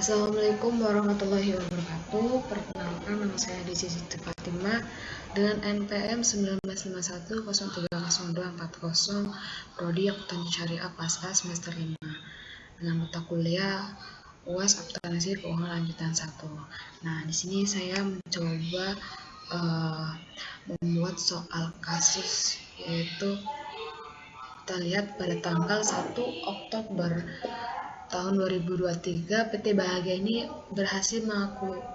Assalamualaikum warahmatullahi wabarakatuh. Perkenalkan, nama saya Desi Siti Fatimah dengan NPM 1951030240, Prodi Akuntansi Syariah Pasca semester 5 dengan mata kuliah UAS Akuntansi Keuangan lanjutan 1. Nah, di sini saya mencoba membuat soal kasus, yaitu kita lihat pada tanggal 1 Oktober tahun 2023, PT Bahagia ini berhasil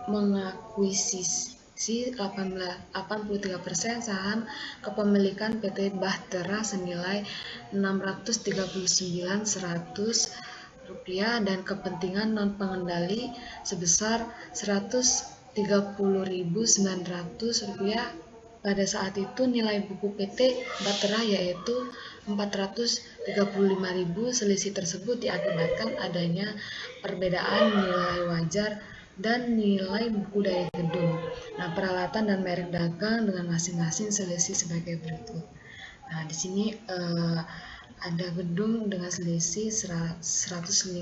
mengakuisisi 83% saham kepemilikan PT Bahtera senilai Rp639.100 dan kepentingan non pengendali sebesar Rp130.900. Pada saat itu nilai buku PT Bahtera yaitu Rp435.000. Selisih tersebut diakibatkan adanya perbedaan nilai wajar dan nilai buku dari gedung. Nah, peralatan dan merek dagang dengan masing-masing selisih sebagai berikut. Nah, di sini ada gedung dengan selisih 105.000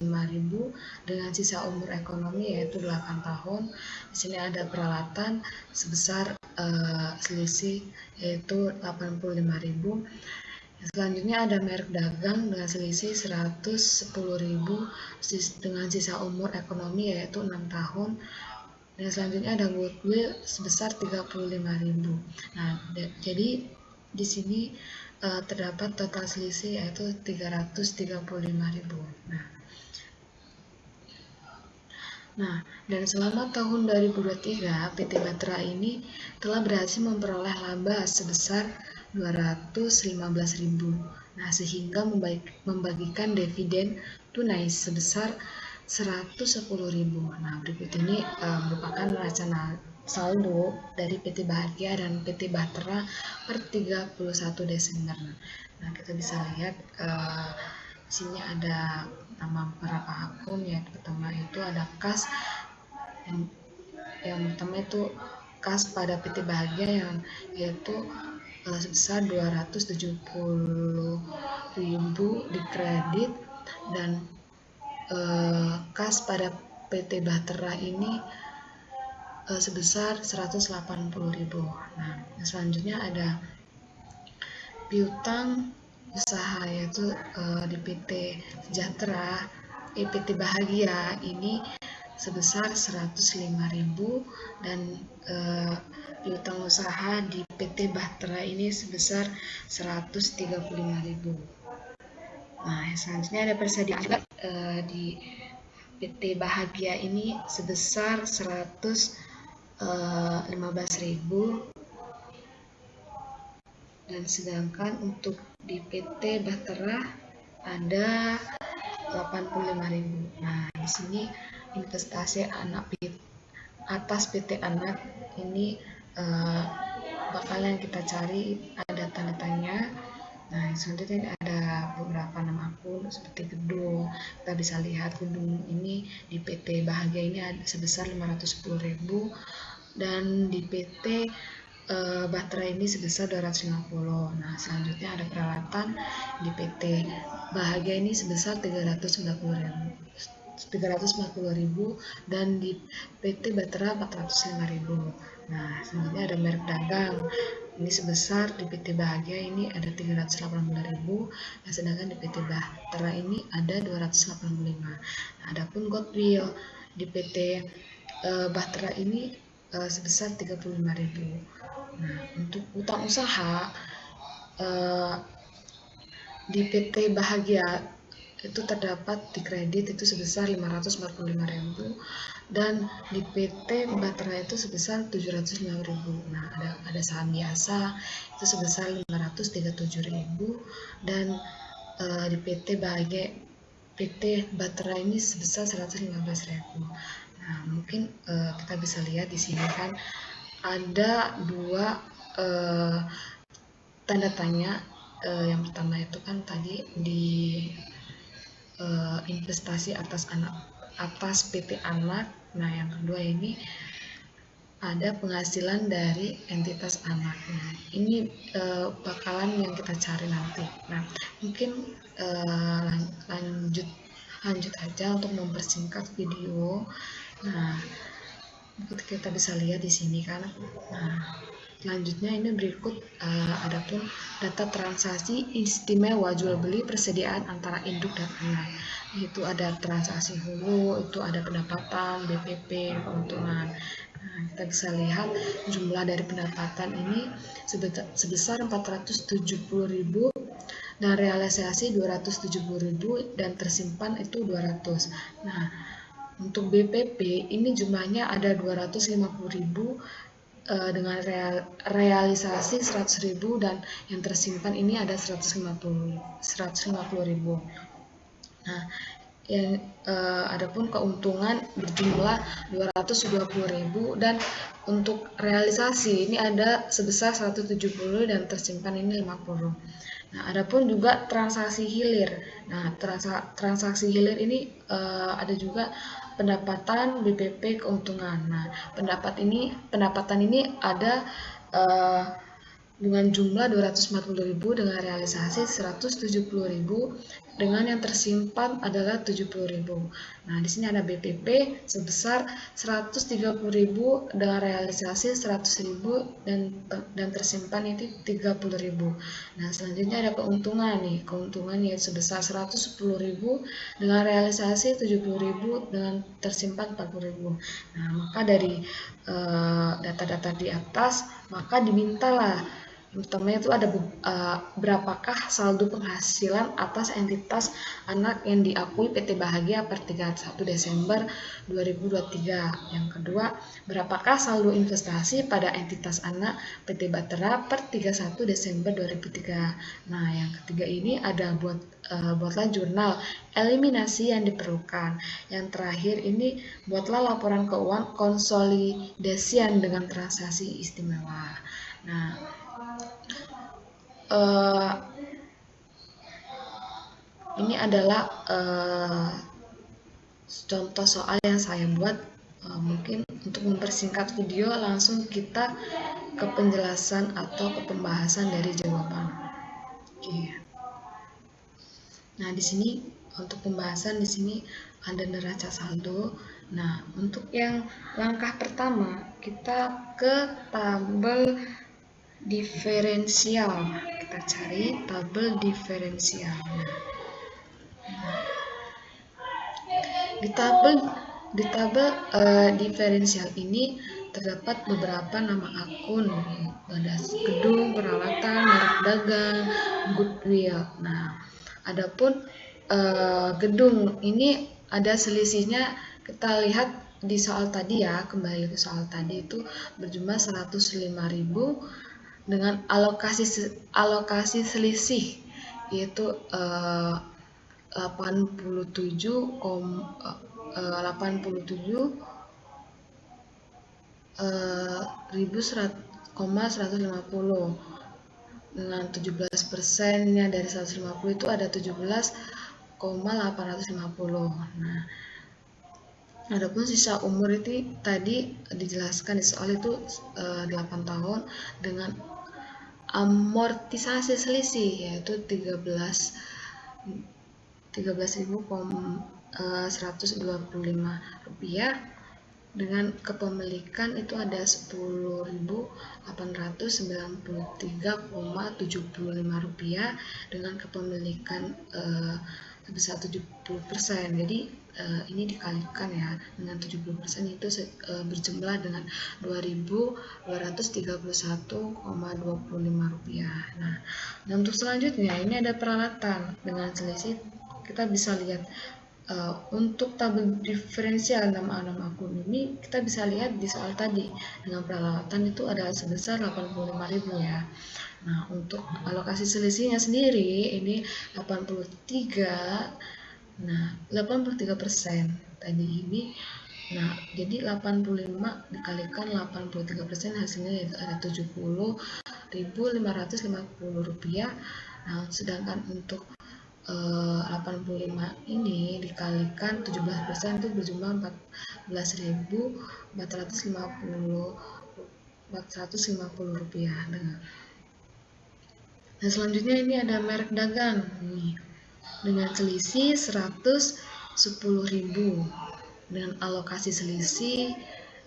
dengan sisa umur ekonomi yaitu 8 tahun. Di sini ada peralatan sebesar selisih yaitu 85.000. Selanjutnya ada merek dagang dengan selisih 110.000 dengan sisa umur ekonomi yaitu 6 tahun. Dan selanjutnya ada goodwill sebesar 35.000. Nah, jadi di sini terdapat total selisih yaitu 335.000. Nah, dan selama tahun 2023, PT Bahtera ini telah berhasil memperoleh laba sebesar 215.000. Nah, sehingga membagikan dividen tunai sebesar 110.000. Nah, berikut ini merupakan neraca saldo dari PT Bahagia dan PT Bahtera per 31 Desember. Nah, kita bisa lihat di sini ada nama beberapa akun. Yang pertama itu ada kas yang pertama itu kas pada PT Bahagia yang yaitu sebesar 270.000 di kredit, dan kas pada PT Bahtera ini sebesar 180.000. Nah, selanjutnya ada piutang usaha yaitu di PT Sejahtera, PT Bahagia ini sebesar 105.000, dan piutang usaha di PT Bahtera ini sebesar 135.000. Nah, selanjutnya ada persediaan di PT Bahagia ini sebesar 115.000, dan sedangkan untuk di PT Bahtera ada 85.000. Nah, di sini investasi atas PT anak ini bakalan kita cari, ada tanda tanya. Nah, selanjutnya ada beberapa nama akun seperti gedung. Kita bisa lihat gedung ini di PT Bahagia ini ada sebesar 510.000, dan di PT Bahtera ini sebesar 250. Nah, selanjutnya ada peralatan di PT Bahagia ini sebesar 350.000, dan di PT Bahtera 405.000. Nah, selanjutnya ada merek dagang. Ini sebesar di PT Bahagia ini ada 380.000, sedangkan di PT Bahtera ini ada 285. Nah, adapun goodwill di PT Bahtera ini sebesar 35.000. Nah, untuk utang usaha di PT Bahagia itu terdapat di kredit itu sebesar 545.000, dan di PT Bahtera itu sebesar 705.000. Nah, ada saham biasa itu sebesar 537.000, dan di PT Bahtera ini sebesar 115.000. Nah, mungkin kita bisa lihat di sini kan ada dua tanda tanya. Yang pertama itu kan tadi di investasi atas PT anak. Nah, yang kedua ini ada penghasilan dari entitas anak. Nah, ini bakalan yang kita cari nanti. Nah, mungkin lanjut lanjut aja untuk mempersingkat video. Nah, kita bisa lihat di sini kan. Nah, selanjutnya ini berikut adapun data transaksi istimewa jual beli persediaan antara induk dan anak. Itu ada transaksi hulu, itu ada pendapatan, BPP, keuntungan. Nah, kita bisa lihat jumlah dari pendapatan ini sebesar 470.000 dan realisasi 270.000 dan tersimpan itu 200. Nah, untuk BPP ini jumlahnya ada 250.000 dengan realisasi 100.000 dan yang tersimpan ini ada 150.000. Nah, yang adapun keuntungan berjumlah 220.000 dan untuk realisasi ini ada sebesar 170 dan tersimpan ini 50. Nah, adapun juga transaksi hilir. Nah, transaksi hilir ini ada juga pendapatan, BPP, keuntungan. Nah, pendapatan ini ada dengan jumlah 240.000 dengan realisasi 170.000 dengan yang tersimpan adalah 70.000. Nah, di sini ada BPP sebesar 130.000 dengan realisasi 100.000 dan tersimpan itu 30.000. Nah, selanjutnya ada keuntungan nih. Keuntungan yaitu sebesar 110.000 dengan realisasi 70.000 dengan tersimpan 40.000. Nah, maka dari data-data di atas maka dimintalah utamanya itu ada berapakah saldo penghasilan atas entitas anak yang diakui PT Bahagia per 31 Desember 2023. Yang kedua, berapakah saldo investasi pada entitas anak PT Bahtera per 31 Desember 2003. Nah, yang ketiga ini ada buatlah jurnal eliminasi yang diperlukan. Yang terakhir ini buatlah laporan keuangan konsolidasian dengan transaksi istimewa. Nah, ini adalah contoh soal yang saya buat. Mungkin untuk mempersingkat video langsung kita ke penjelasan atau ke pembahasan dari jawaban. Oke. Nah, di sini untuk pembahasan di sini ada neraca saldo. Nah, untuk yang langkah pertama kita ke tabel diferensial. Kita cari tabel diferensial. Di tabel diferensial ini terdapat beberapa nama akun, ada gedung, peralatan, merek dagang, goodwill. Nah, adapun gedung ini ada selisihnya. Kita lihat di soal tadi ya, kembali ke soal tadi itu berjumlah 105.000 dengan alokasi selisih yaitu 87,150 dengan 17%-nya dari 150 itu ada 17,850. Nah, adapun sisa umur itu tadi dijelaskan di soal itu 8 tahun dengan amortisasi selisih yaitu 13.125 rupiah dengan kepemilikan itu ada 10.893,75 rupiah dengan kepemilikan sebesar 70%. Jadi ini dikalikan ya dengan 70% itu berjumlah dengan 2.231,25 rupiah. Nah, dan untuk selanjutnya ini ada peralatan dengan selisih. Kita bisa lihat untuk tabel diferensial nama akun ini kita bisa lihat di soal tadi dengan peralatan itu ada sebesar 85.000 ya. Nah, untuk alokasi selisihnya sendiri ini 83%. Nah, 83% tadi ini. Nah, jadi 85 dikalikan 83% hasilnya yaitu ada 70.550 rupiah. Nah, sedangkan untuk 85 ini dikalikan 17% itu berjumlah 14.450 rupiah. Nah, selanjutnya ini ada merek dagang nih dengan selisih 100 10.000 dengan alokasi selisih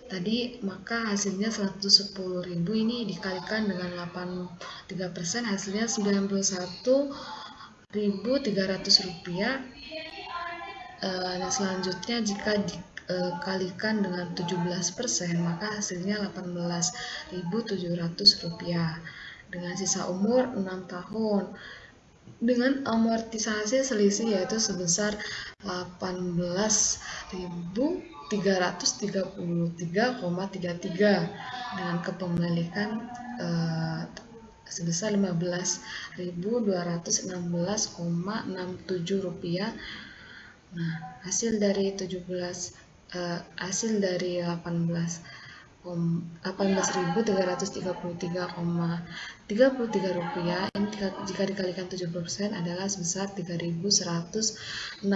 tadi, maka hasilnya 110.000 ini dikalikan dengan 83%, hasilnya 91.300 rupiah. Dan selanjutnya jika dikalikan dengan 17%, maka hasilnya 18.700 rupiah dengan sisa umur 6 tahun dengan amortisasi selisih yaitu sebesar 18.333,33 dengan kepemilikan sebesar 15.216,67 rupiah. Nah, hasil dari 18.333,33 rupiah ini jika dikalikan 70% adalah sebesar 3.116,67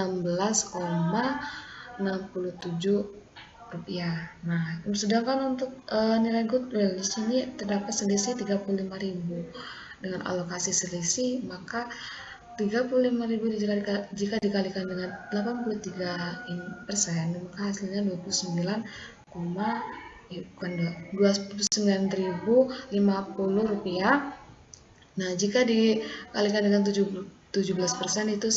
rupiah. Nah, sedangkan untuk nilai goodwill di sini terdapat selisih 35.000 dengan alokasi selisih, maka 35.000 jika dikalikan dengan 83%, maka hasilnya 29.050 rupiah. Nah, jika dikalikan dengan 17% itu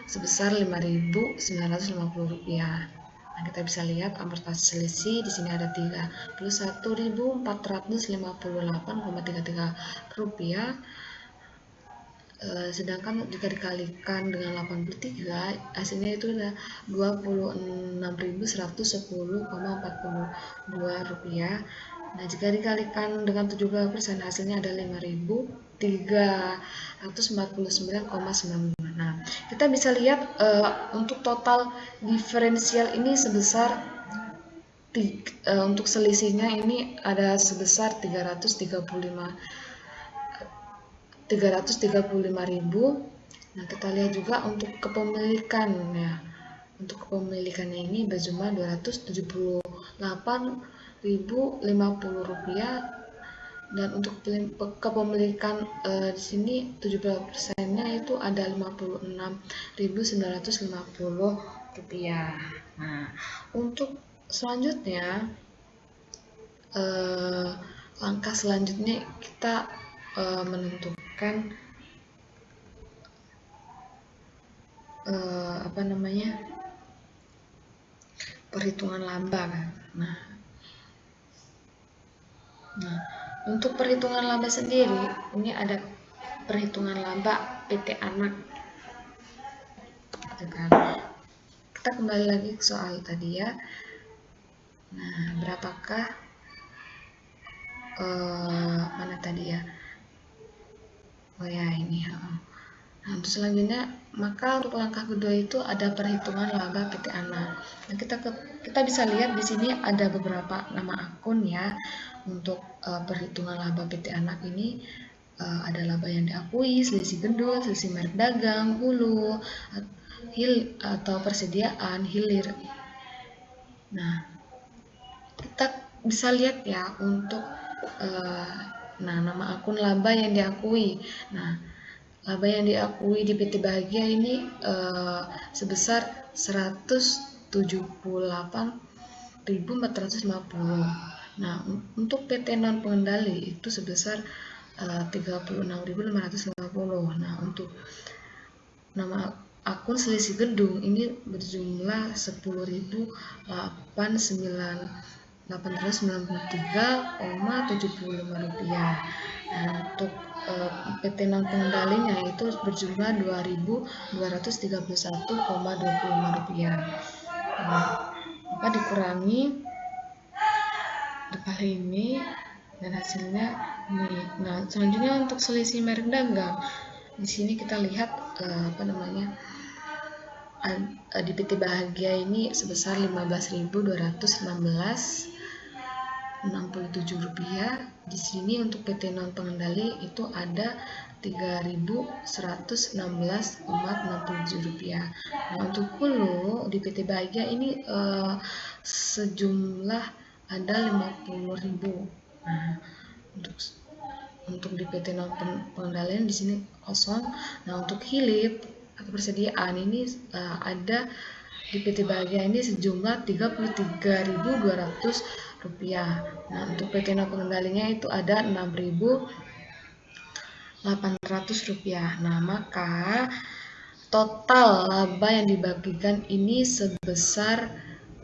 sebesar 5.950 rupiah. Nah, kita bisa lihat amortisasi selisih di sini ada 31.458,33 rupiah. Sedangkan jika dikalikan dengan 83, hasilnya itu adalah 26.110,42 rupiah. Nah, jika dikalikan dengan 70%, hasilnya ada 5.349,92. Nah, kita bisa lihat untuk total diferensial ini sebesar untuk selisihnya ini ada sebesar 335.000. Nah, kita lihat juga untuk kepemilikan ya. Untuk kepemilikannya ini berjumlah 278.050 rupiah, dan untuk kepemilikan di sini 70%-nya itu ada 56.950 rupiah. Nah, untuk selanjutnya langkah selanjutnya kita menentukan perhitungan laba. Nah, untuk perhitungan laba sendiri ini ada perhitungan laba PT Anak. Kita kembali lagi ke soal tadi ya. Nah, berapakah mana tadi ya? Oh ya, ini. Nah, untuk selanjutnya, maka untuk langkah kedua itu ada perhitungan laba PT Anak. Nah, kita bisa lihat di sini ada beberapa nama akun ya. Untuk perhitungan laba PT Anak ini ada laba yang diakui, selisih gedung, selisih merek dagang, hulu, atau persediaan, hilir. Nah, kita bisa lihat ya untuk nama akun laba yang diakui. Nah, laba yang diakui di PT Bahagia ini sebesar 178.450. Nah, untuk PT non pengendali itu sebesar 36.550. Nah, untuk nama akun selisih gedung ini berjumlah 10.893,75 rupiah. Nah, untuk PT non pengendalinya itu berjumlah 2.231,25 rupiah. Nah, maka dikurangi kali ini dan hasilnya ini. Nah, selanjutnya untuk selisih merek dagang. Di sini kita lihat di PT Bahagia ini sebesar 15.216,67 rupiah. Di sini untuk PT non pengendali itu ada 3.116,67 rupiah. Nah, untuk hulu di PT Bahagia ini sejumlah ada 50.000. Nah, untuk di PT non pengendalian di sini kosong. Nah, untuk hilir atau persediaan ini ada di PT Bahagia ini sejumlah Rp33.200. Nah, untuk PT No Pengendalinya itu ada Rp6.800. Nah, maka total laba yang dibagikan ini sebesar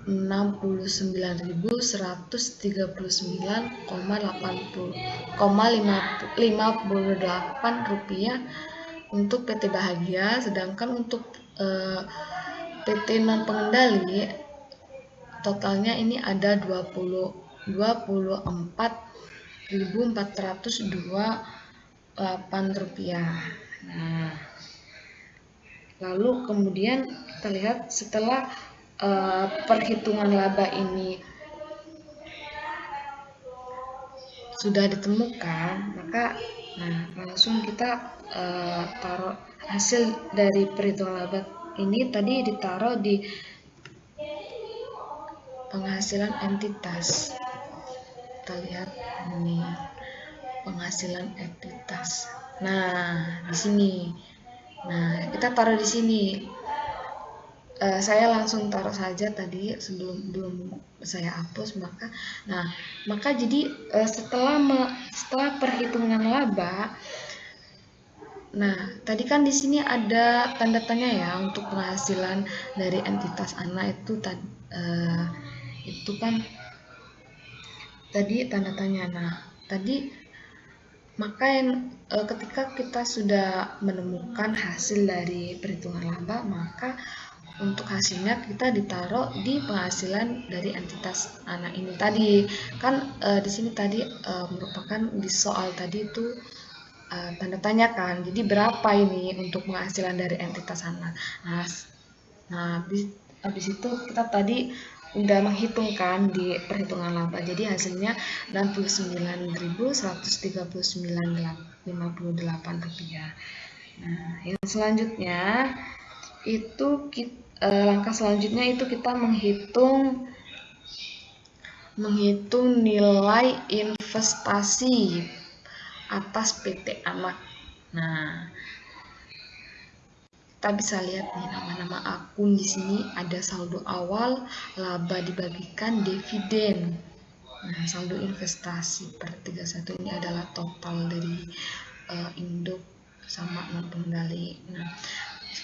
Rp69.139,58 untuk PT Bahagia, sedangkan untuk PT Non Pengendali totalnya ini ada Rp24.428. Nah, lalu kemudian kita lihat setelah perhitungan laba ini sudah ditemukan, maka langsung kita taruh hasil dari perhitungan laba ini tadi ditaruh di penghasilan entitas. Kita lihat ini penghasilan entitas. Nah, di sini. Nah, kita taruh di sini. Saya langsung taruh saja tadi belum saya hapus, maka jadi setelah perhitungan laba. Nah, tadi kan di sini ada tanda tanya ya untuk penghasilan dari entitas anak itu kan tadi tanda tanya. Nah, tadi maka ketika kita sudah menemukan hasil dari perhitungan laba, maka untuk hasilnya kita ditaruh di penghasilan dari entitas anak ini tadi. Kan di sini tadi merupakan di soal tadi itu tanda tanya kan. Jadi berapa ini untuk penghasilan dari entitas anak. Nah, habis itu kita tadi udah menghitungkan di perhitungan laba. Jadi hasilnya Rp69.139,58. Nah, yang selanjutnya itu langkah selanjutnya itu kita menghitung nilai investasi atas PT Anak. Nah, kita bisa lihat nih nama-nama akun di sini ada saldo awal, laba dibagikan, dividen. Nah, saldo investasi per 31 ini adalah total dari induk sama non pengendali. Nah,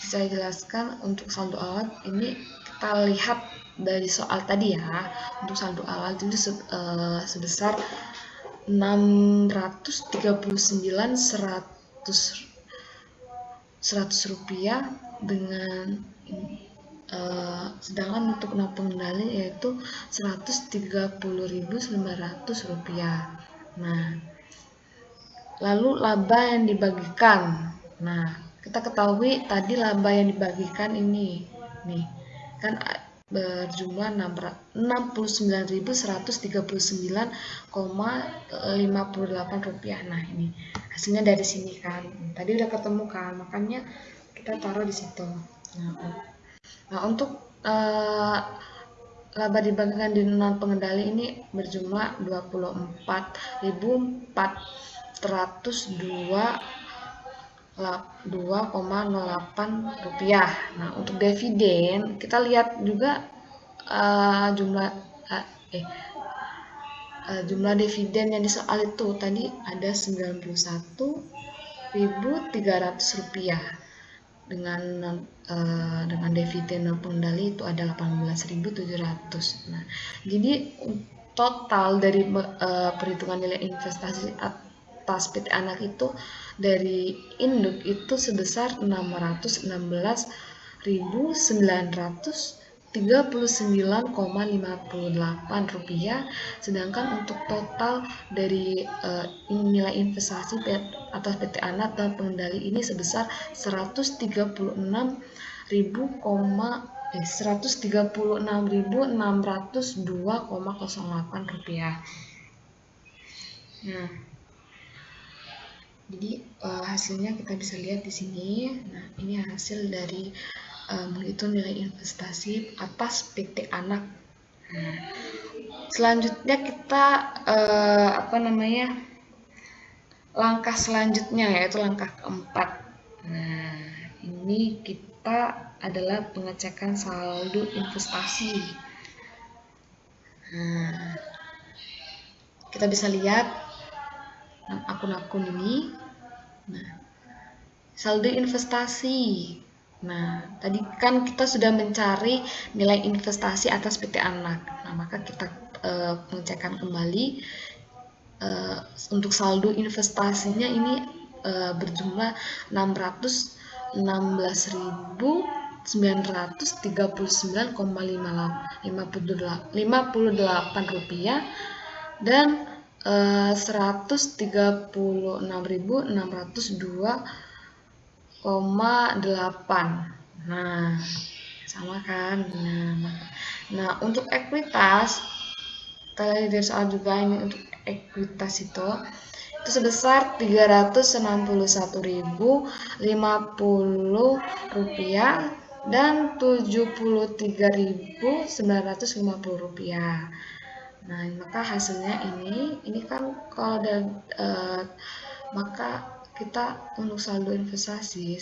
saya jelaskan untuk saldo awal ini kita lihat dari soal tadi ya. Untuk saldo awal itu sebesar Rp639.100 dengan sedangkan untuk non pengendali yaitu Rp130.900. Nah, lalu laba yang dibagikan. Nah, kita ketahui tadi laba yang dibagikan ini nih kan berjumlah Rp6.9.139,58. Nah, ini hasilnya dari sini kan. Tadi udah ketemu kan, makanya kita taruh di situ. Nah, untuk laba dibagikan di non pengendali ini berjumlah Rp24.402,08. Nah, untuk dividen kita lihat juga jumlah dividen yang di soal itu tadi ada Rp91.300 dengan dividen non pengendali itu ada Rp18.700. Nah, jadi total dari perhitungan nilai investasi atas PT Anak itu dari induk itu sebesar Rp619.939,58. Sedangkan untuk total dari nilai investasi atas PT Anak dan pengendali ini sebesar Rp136.602,08. Nah, jadi hasilnya kita bisa lihat di sini. Nah, ini hasil dari menghitung nilai investasi atas PT Anak. Nah, selanjutnya kita langkah selanjutnya yaitu langkah keempat. Nah, ini kita adalah pengecekan saldo investasi. Nah, kita bisa lihat akun-akun ini. Nah, saldo investasi. Nah, tadi kan kita sudah mencari nilai investasi atas PT Anak. Nah, maka kita pengecekan kembali untuk saldo investasinya ini berjumlah 639.939,58 rupiah dan 136.602,8. Nah, sama kan? Nah, untuk ekuitas tadi dari soal juga ini untuk ekuitas itu sebesar 361.050 rupiah dan 73.950 rupiah. Nah, maka hasilnya ini kan kalau maka kita untuk saldo investasi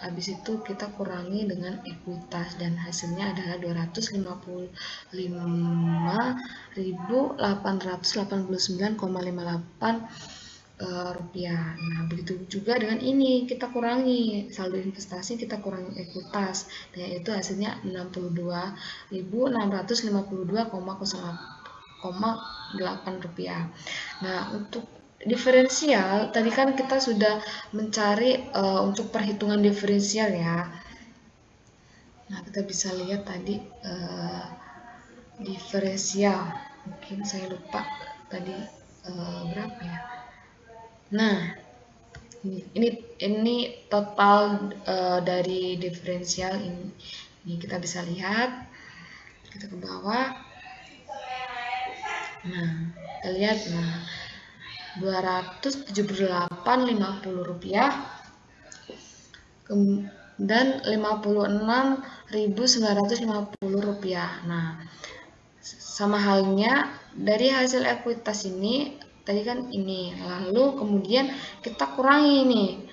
habis itu kita kurangi dengan ekuitas dan hasilnya adalah 255.889,58 rupiah. Nah, begitu juga dengan ini kita kurangi saldo investasi, kita kurangi ekuitas, yaitu hasilnya 62.652,08 rupiah. Nah, untuk diferensial tadi kan kita sudah mencari untuk perhitungan diferensial ya. Nah, kita bisa lihat tadi diferensial. Mungkin saya lupa tadi berapa ya. Nah, ini total dari diferensial ini kita bisa lihat. Kita ke bawah. Nah, kita lihat 278.50 rupiah dan 56.950 rupiah. Nah, sama halnya dari hasil ekuitas ini tadi kan ini, lalu kemudian kita kurangi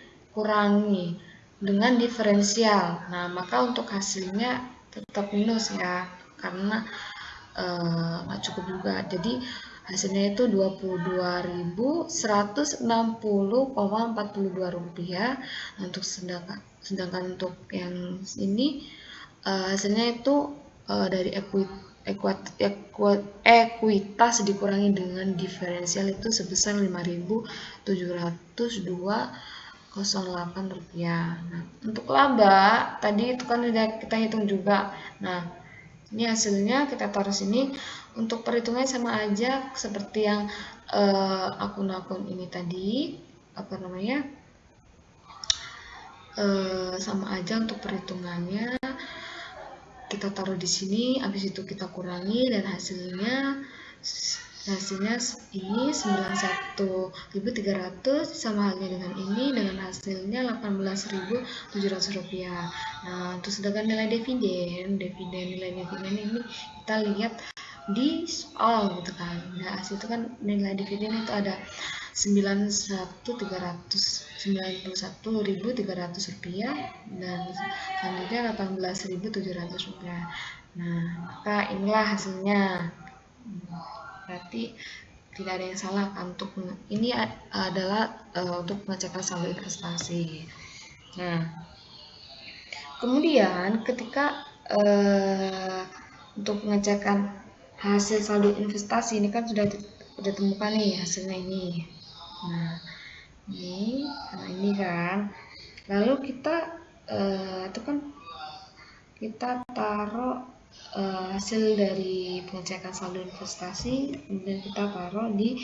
dengan diferensial. Nah, maka untuk hasilnya tetap minus ya, karena nggak cukup juga. Jadi hasilnya itu 22.160,42 rupiah. Untuk sedangkan untuk yang ini hasilnya itu dari ekuitas dikurangi dengan diferensial itu sebesar 5.702,08 rupiah. Nah, untuk laba tadi itu kan udah kita hitung juga. Nah, ini hasilnya kita taruh sini. Untuk perhitungannya sama aja seperti yang akun-akun ini tadi, sama aja untuk perhitungannya. Kita taruh di sini, habis itu kita kurangi dan hasilnya ini 91.300 sama halnya dengan ini, dengan hasilnya 18.700 rupiah. Nah, untuk sedangkan nilai dividen nilai dividen ini kita lihat di soal gitu kan. Nah, hasil itu kan nilai dividen itu ada 91.300 rupiah dan selanjutnya 18.700 rupiah. Nah, maka inilah hasilnya. Berarti tidak ada yang salah kan. Untuk ini adalah untuk pengecekan saldo investasi. Nah, kemudian ketika untuk pengecekan hasil saldo investasi ini kan sudah ditemukan nih hasilnya ini. Nah, ini kan, lalu kita itu kan kita taruh hasil dari pengecekan saldo investasi, kemudian kita taruh di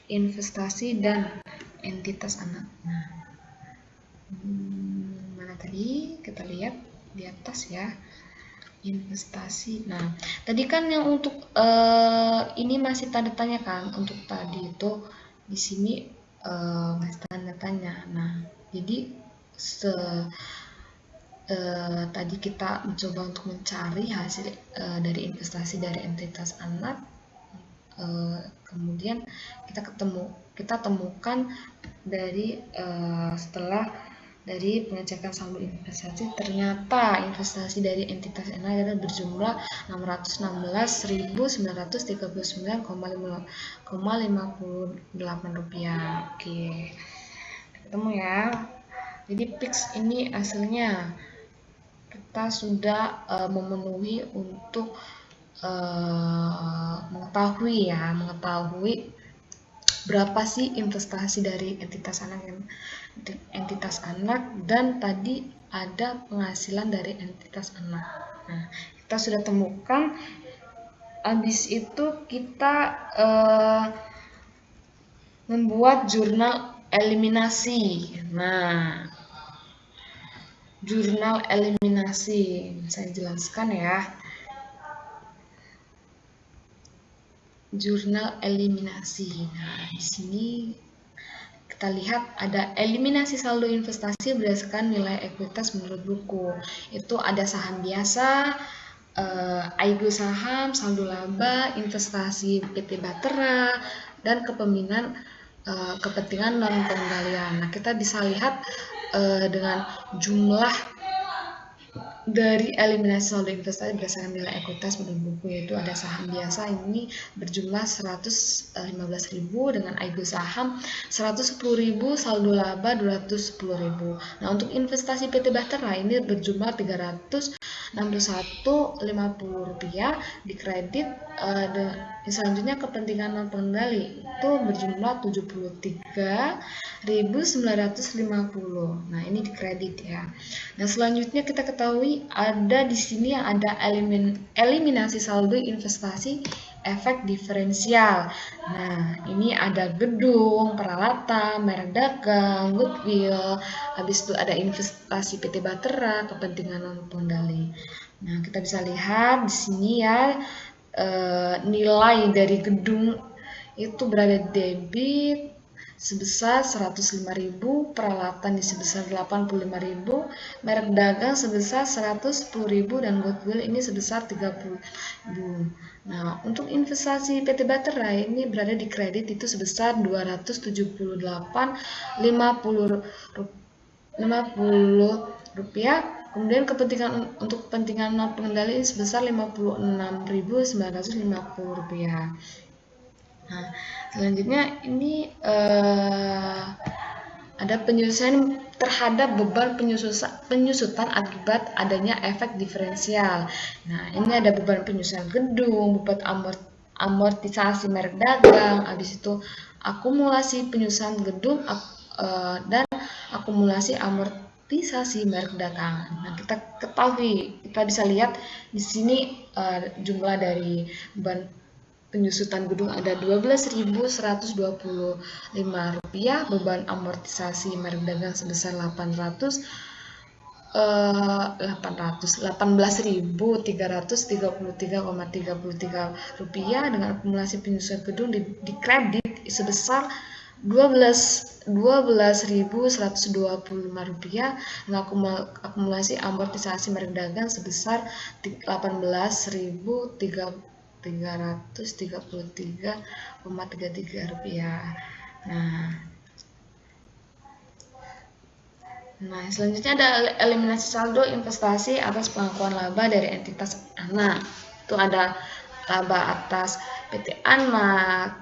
investasi dan entitas anak. Nah, mana tadi kita lihat di atas ya, investasi. Nah, tadi kan yang untuk ini masih tanda tanya kan, untuk tadi itu di sini masih tanda tanya. Nah, jadi tadi kita mencoba untuk mencari hasil dari investasi dari entitas anak, kemudian kita temukan dari setelah dari pengecekan saldo investasi, ternyata investasi dari entitas NA adalah berjumlah 616.939,58 rupiah. Oke, ketemu ya. Jadi fix ini hasilnya kita sudah memenuhi untuk mengetahui berapa sih investasi dari entitas anak dan tadi ada penghasilan dari entitas anak. Nah, kita sudah temukan. Habis itu kita membuat jurnal eliminasi. Nah, jurnal eliminasi saya jelaskan ya. Jurnal eliminasi. Nah, di sini kita lihat ada eliminasi saldo investasi berdasarkan nilai ekuitas menurut buku. Itu ada saham biasa, AIGO saham, saldo laba, investasi PT Bahtera, dan kepentingan non pengendalian. Nah, kita bisa lihat dengan jumlah dari eliminasi saldo investasi berdasarkan nilai ekuitas menurut buku, yaitu ada saham biasa ini berjumlah 115.000 dengan AIGO saham 110.000, saldo laba 210.000. Nah, untuk investasi PT Bahtera ini berjumlah 361.50 rupiah di kredit. Selanjutnya kepentingan non pengendali itu berjumlah 73.950. Nah, ini di kredit ya. Nah, selanjutnya kita ketahui ada di sini yang ada eliminasi saldo investasi efek diferensial. Nah, ini ada gedung, peralatan, merek dagang, goodwill, habis itu ada investasi PT Bahtera, kepentingan non pengendali. Nah, kita bisa lihat di sini ya, nilai dari gedung itu berada di debit sebesar 105.000, peralatan di sebesar 85.000, merek dagang sebesar 110.000, dan goodwill ini sebesar 30.000. Nah, untuk investasi PT Bahtera ini berada di kredit itu sebesar 278.50 rupiah. Kemudian untuk kepentingan non pengendali sebesar 56.950 rupiah. Nah, selanjutnya ini ada penyusutan terhadap beban penyusutan akibat adanya efek diferensial. Nah, ini ada beban penyusutan gedung, beban amortisasi merek dagang, habis itu akumulasi penyusutan gedung dan akumulasi amortisasi merek dagang. Nah, kita ketahui, kita bisa lihat di sini jumlah dari beban penyusutan gedung ada 12.125 rupiah, beban amortisasi merek dagang sebesar 18.333,33 rupiah, dengan akumulasi penyusutan gedung di kredit sebesar 12.125 rupiah, dengan akumulasi amortisasi merek dagang sebesar 18.333,33 rupiah. Nah, selanjutnya ada eliminasi saldo investasi atas pengakuan laba dari entitas anak. Itu ada laba atas PT Anak,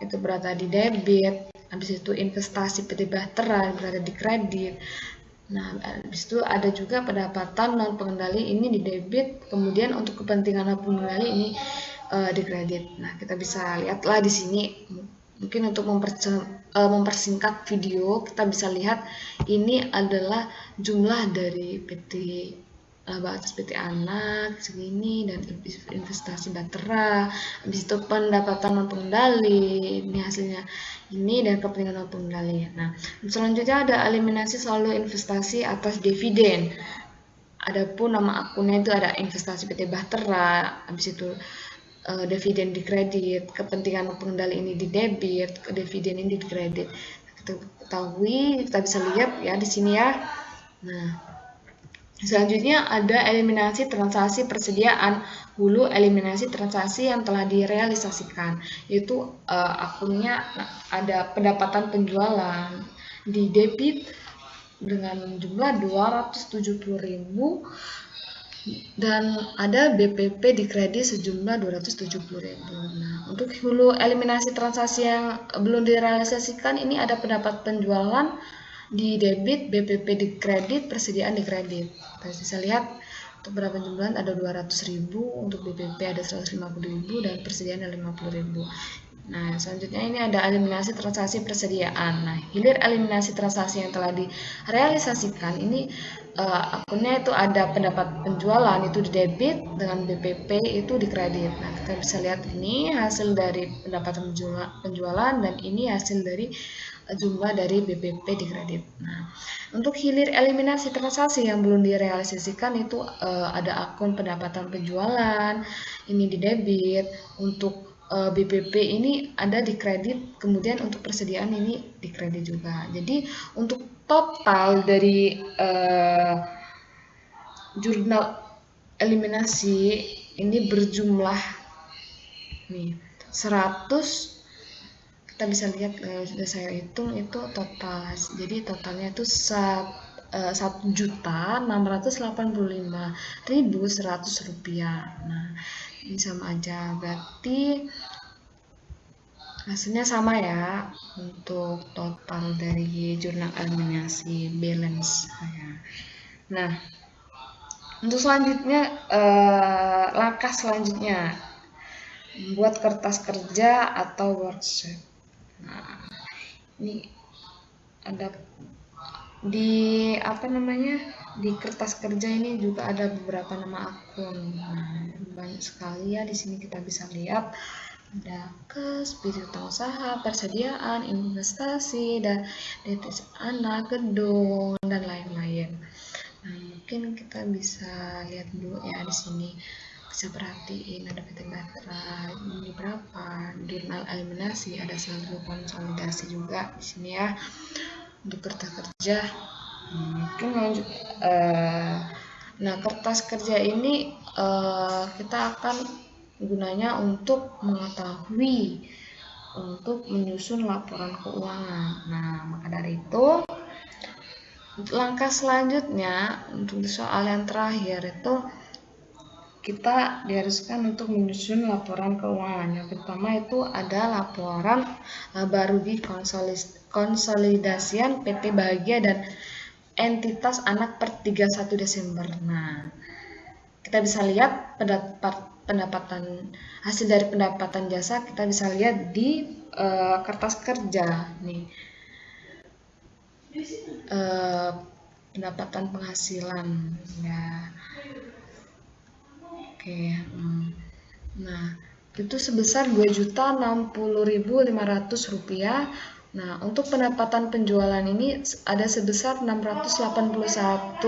itu berada di debit. Habis itu investasi PT Bahtera berada di kredit. Nah, habis itu ada juga pendapatan non pengendali ini di debit. Kemudian untuk kepentingan non pengendali ini di kredit. Nah, kita bisa lihatlah di sini. Mungkin untuk mempersingkat video, kita bisa lihat ini adalah jumlah dari laba atas PT Anak segini, dan investasi Bahtera, habis itu pendapatan non pengendali, ini hasilnya ini, dan kepentingan non pengendali. Nah, selanjutnya ada eliminasi saldo investasi atas dividen. Adapun nama akunnya itu ada investasi PT Bahtera, habis itu dividen di kredit, kepentingan pengendali ini di debit, dividen ini di kredit. Kita ketahui, kita bisa lihat ya di sini ya. Nah, selanjutnya ada eliminasi transaksi persediaan hulu, eliminasi transaksi yang telah direalisasikan, yaitu akunnya ada pendapatan penjualan di debit dengan jumlah 270.000 dan ada BPP di kredit sejumlah 270.000. Nah, untuk hulu eliminasi transaksi yang belum direalisasikan ini ada pendapat penjualan di debit, BPP di kredit, persediaan di kredit. Kita bisa lihat untuk berapa jumlah ada 200.000, untuk BPP ada 150.000 dan persediaan ada 50.000. Nah, selanjutnya ini ada eliminasi transaksi persediaan. Nah, hilir eliminasi transaksi yang telah direalisasikan ini akunnya itu ada pendapat penjualan itu di debit dengan BPP itu di kredit. Nah, kita bisa lihat ini hasil dari pendapatan penjualan dan ini hasil dari jumlah dari BPP di kredit. Nah, untuk hilir eliminasi transaksi yang belum direalisasikan itu ada akun pendapatan penjualan ini di debit, untuk BPP ini ada di kredit, kemudian untuk persediaan ini di kredit juga. Jadi untuk total dari jurnal eliminasi ini berjumlah nih 100. Kita bisa lihat sudah saya hitung itu total. Jadi totalnya itu 1.685.100 rupiah. Nah, ini sama aja, berarti hasilnya sama ya untuk total dari jurnal eliminasi balance ya. Nah, untuk selanjutnya langkah selanjutnya membuat kertas kerja atau worksheet. Nah, ini ada di di kertas kerja ini juga ada beberapa nama akun. Nah, banyak sekali ya, di sini kita bisa lihat ada usaha, persediaan, investasi, dan detis anak, gedung, dan lain-lain. Nah, mungkin kita bisa lihat dulu ya di sini. Bisa perhatiin ada PT Baterai ini berapa, jurnal eliminasi, ada saldo konsolidasi juga di sini ya. Untuk kertas kerja, mungkin lanjut. Nah, kertas kerja ini kita akan gunanya untuk mengetahui, untuk menyusun laporan keuangan. Nah, maka dari itu langkah selanjutnya untuk soal yang terakhir itu kita diharuskan untuk menyusun laporan keuangan. Yang pertama itu ada laporan laba rugi konsolidasian PT Bahagia dan entitas anak per 31 Desember. Nah, kita bisa lihat pendapatan hasil dari pendapatan jasa, kita bisa lihat di kertas kerja nih. Pendapatan penghasilan ya. Oke. Nah, itu sebesar Rp2.060.500. Nah, untuk pendapatan penjualan ini ada sebesar Rp681.100.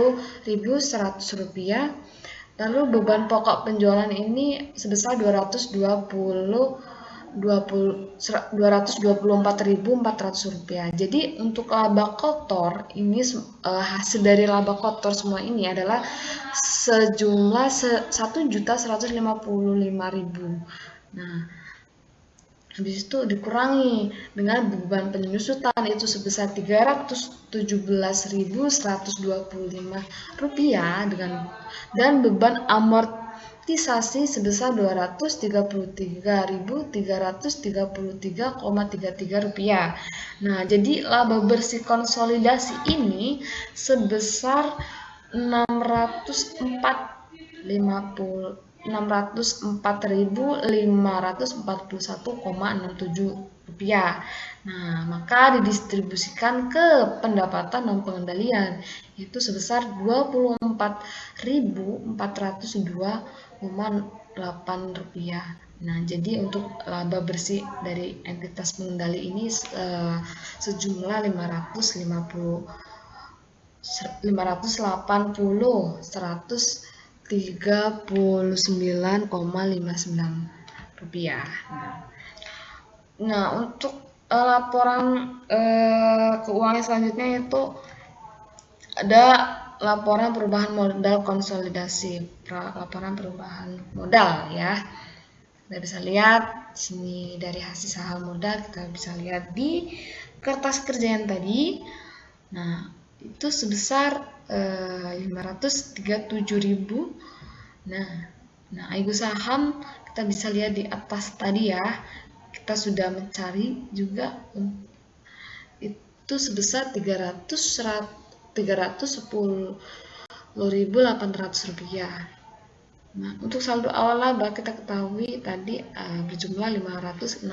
Lalu beban pokok penjualan ini sebesar Rp224.400. Jadi untuk laba kotor ini hasil dari laba kotor semua ini adalah sejumlah 1.155.000. Nah, habis itu dikurangi dengan beban penyusutan itu sebesar Rp317.125 dan beban amortisasi sebesar Rp233.333,33. Nah, jadi laba bersih konsolidasi ini sebesar Rp604.541,67. Nah, maka didistribusikan ke pendapatan non pengendalian yaitu sebesar Rp24.402,8. Nah, jadi untuk laba bersih dari entitas pengendali ini sejumlah 539,59 rupiah. Nah, untuk laporan keuangan selanjutnya itu ada laporan perubahan modal konsolidasi, laporan perubahan modal ya. Kita bisa lihat sini dari hasil saham modal, kita bisa lihat di kertas kerja yang tadi. Nah, itu sebesar 537.000. Nah, IGU saham kita bisa lihat di atas tadi ya. Kita sudah mencari juga itu sebesar 310.800 rupiah. Nah, untuk saldo awal laba kita ketahui tadi berjumlah 565.000.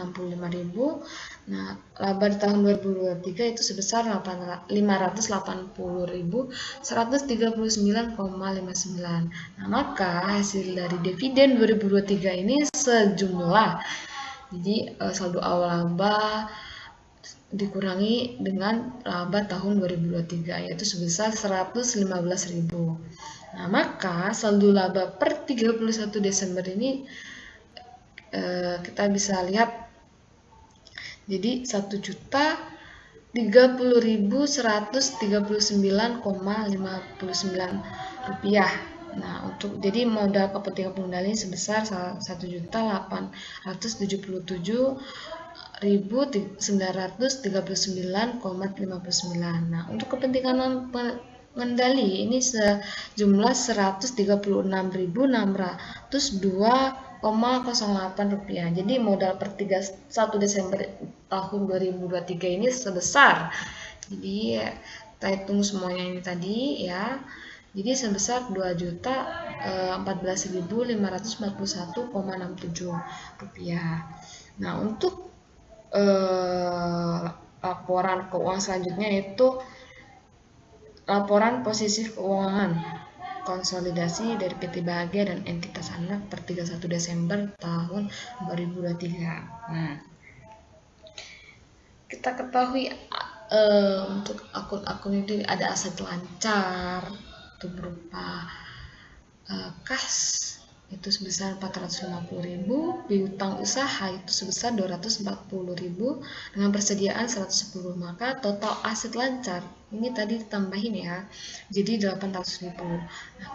Nah, laba di tahun 2023 itu sebesar 580.139,59. Nah, maka hasil dari dividen 2023 ini sejumlah, jadi saldo awal laba dikurangi dengan laba tahun 2023 yaitu sebesar 115.000. Nah, maka saldo laba per 31 Desember ini kita bisa lihat jadi 1.030.139,59 rupiah. Nah, jadi modal kepentingan pengendali sebesar 1.939,59. Nah, untuk kepentingan pengendali ini sejumlah 136.602,08 rupiah. Jadi modal per 31 Desember tahun 2023 ini sebesar, jadi kita hitung semuanya ini tadi ya. Jadi sebesar 2.014.541,67 rupiah. Nah, untuk laporan keuangan selanjutnya yaitu laporan posisi keuangan konsolidasi dari PT Bahagia dan entitas anak per 31 Desember tahun 2023. Nah, kita ketahui untuk akun-akun itu ada aset lancar itu berupa kas itu sebesar 450.000, piutang usaha itu sebesar 240.000 dengan persediaan 110. Maka total aset lancar ini tadi ditambahin ya, jadi 800.000. Nah,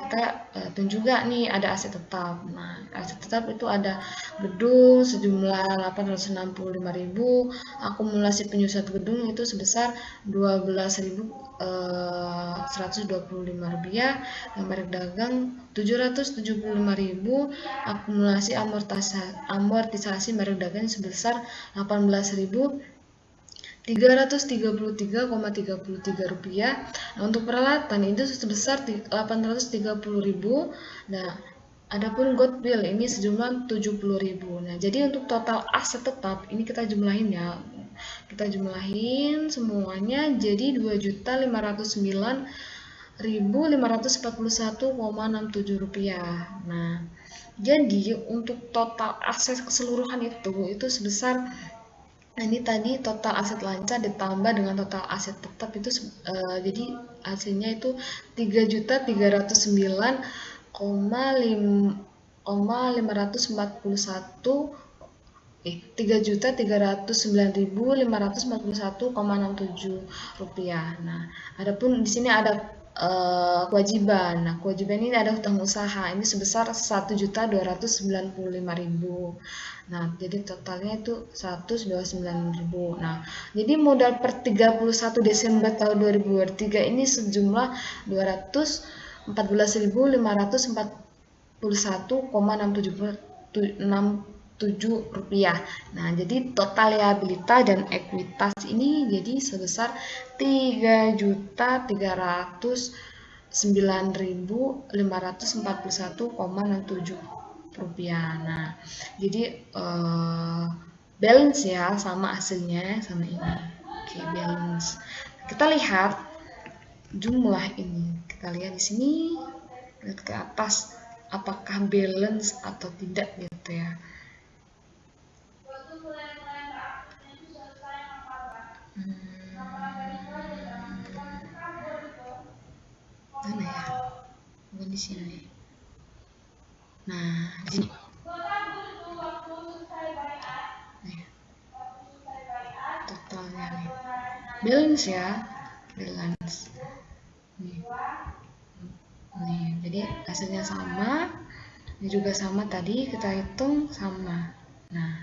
kita hitung juga nih ada aset tetap. Nah, aset tetap itu ada gedung sejumlah 865.000, akumulasi penyusun gedung itu sebesar 12.125 rupiah, merek dagang 775.000, akumulasi amortisasi merek dagang sebesar 18.333,33 rupiah. Nah, untuk peralatan itu sebesar 830.000. Nah, adapun goodwill ini sejumlah 70.000. Nah, jadi untuk total aset tetap ini kita jumlahin ya. Kita jumlahin semuanya jadi 2.509.541,67 rupiah. Nah, jadi untuk total aset keseluruhan itu sebesar, ini tadi total aset lancar ditambah dengan total aset tetap itu jadi hasilnya itu 3.309.541,67 rupiah. Nah, adapun di sini ada kewajiban. Nah, kewajiban ini ada hutang usaha ini sebesar 1.295.000. Nah, jadi totalnya itu 129.000. Nah, jadi modal per 31 Desember tahun 2023 ini sejumlah 214.541,67 rupiah. Nah, jadi total liabilitas dan ekuitas ini jadi sebesar 3.309.541,67 rupiah. Nah, jadi balance ya, sama hasilnya sama ini. Oke, balance. Kita lihat jumlah ini. Kita lihat di sini, lihat ke atas apakah balance atau tidak gitu ya. Mana ya? Bukan di sini. Nah, di sini. Totalnya nih. Balance ya. Balance. Nih, jadi hasilnya sama. Ini juga sama tadi kita hitung sama. Nah,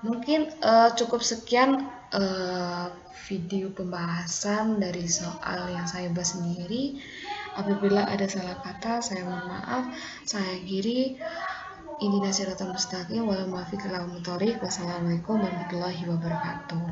Mungkin cukup sekian video pembahasan dari soal yang saya bahas sendiri. Apabila ada salah kata, saya mohon maaf. Saya akhiri. Ihdinas siratal mustaqim wal muwaffiq ila aqwamit thoriq. Wassalamualaikum warahmatullahi wabarakatuh.